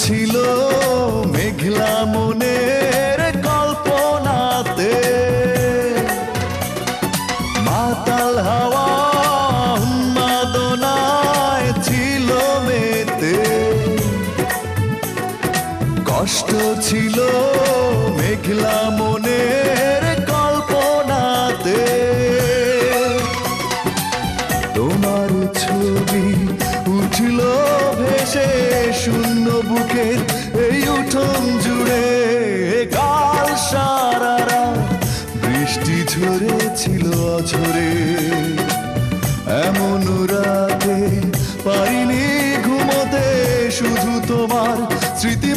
ছিল মেঘলা মনের কল্পনাতে, মাতাল হাওয়া উন্মাদনায় ছিল মেতে। কষ্ট ছিল মেঘলা মনের কল্পনাতে, তোমার ছবি উঠল ভেসে শূন্য বুকের এই উঠোন জুড়ে। কাল সারা রাত বৃষ্টি ঝরেছিল অঝরে, এমন রাতে পারিনি ঘুমোতে, শুধু তোমার স্মৃতি